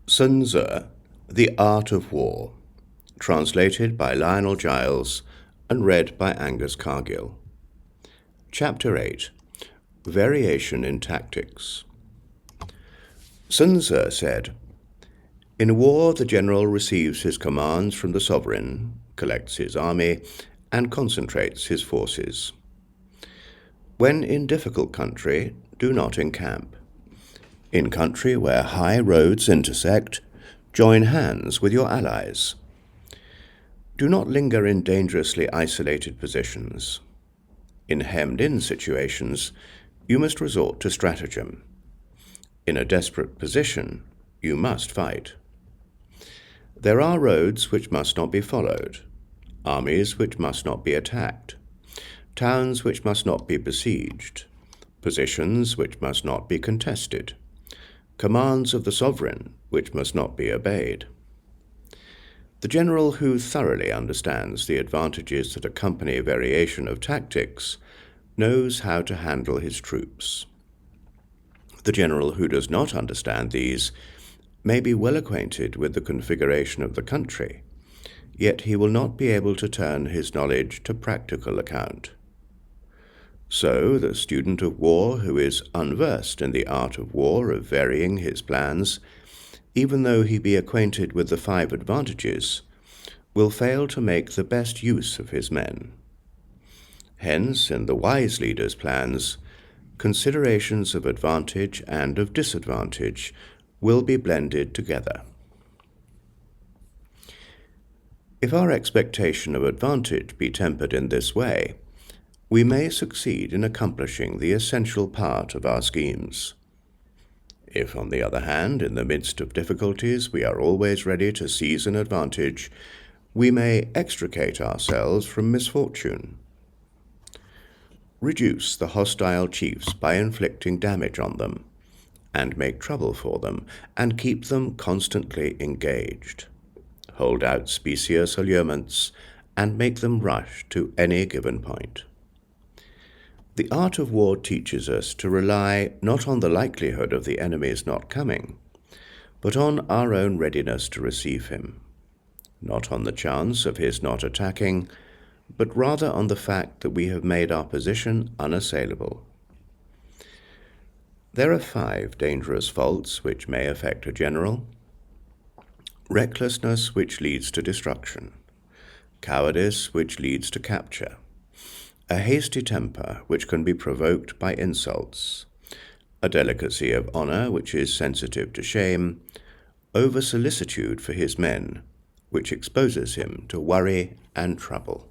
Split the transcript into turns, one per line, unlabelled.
Sun Tzu, The Art of War, translated by Lionel Giles and read by Angus Cargill. Chapter 8, Variation in Tactics. Sun Tzu said, "In war the general receives his commands from the sovereign, collects his army, and concentrates his forces. When in difficult country, do not encamp. In country where high roads intersect, join hands with your allies. Do not linger in dangerously isolated positions. In hemmed-in situations, you must resort to stratagem. In a desperate position, you must fight. There are roads which must not be followed, armies which must not be attacked, towns which must not be besieged, positions which must not be contested, commands of the sovereign which must not be obeyed. The general who thoroughly understands the advantages that accompany variation of tactics knows how to handle his troops. The general who does not understand these may be well acquainted with the configuration of the country, yet he will not be able to turn his knowledge to practical account. So the student of war who is unversed in the art of war of varying his plans, even though he be acquainted with the 5 advantages, will fail to make the best use of his men. Hence, in the wise leader's plans, considerations of advantage and of disadvantage will be blended together. If our expectation of advantage be tempered in this way, we may succeed in accomplishing the essential part of our schemes. If, on the other hand, in the midst of difficulties we are always ready to seize an advantage, we may extricate ourselves from misfortune. Reduce the hostile chiefs by inflicting damage on them, and make trouble for them, and keep them constantly engaged. Hold out specious allurements, and make them rush to any given point. The art of war teaches us to rely not on the likelihood of the enemy's not coming, but on our own readiness to receive him, not on the chance of his not attacking, but rather on the fact that we have made our position unassailable. There are 5 dangerous faults which may affect a general: recklessness which leads to destruction, cowardice which leads to capture, a hasty temper which can be provoked by insults, a delicacy of honor which is sensitive to shame, over-solicitude for his men, which exposes him to worry and trouble.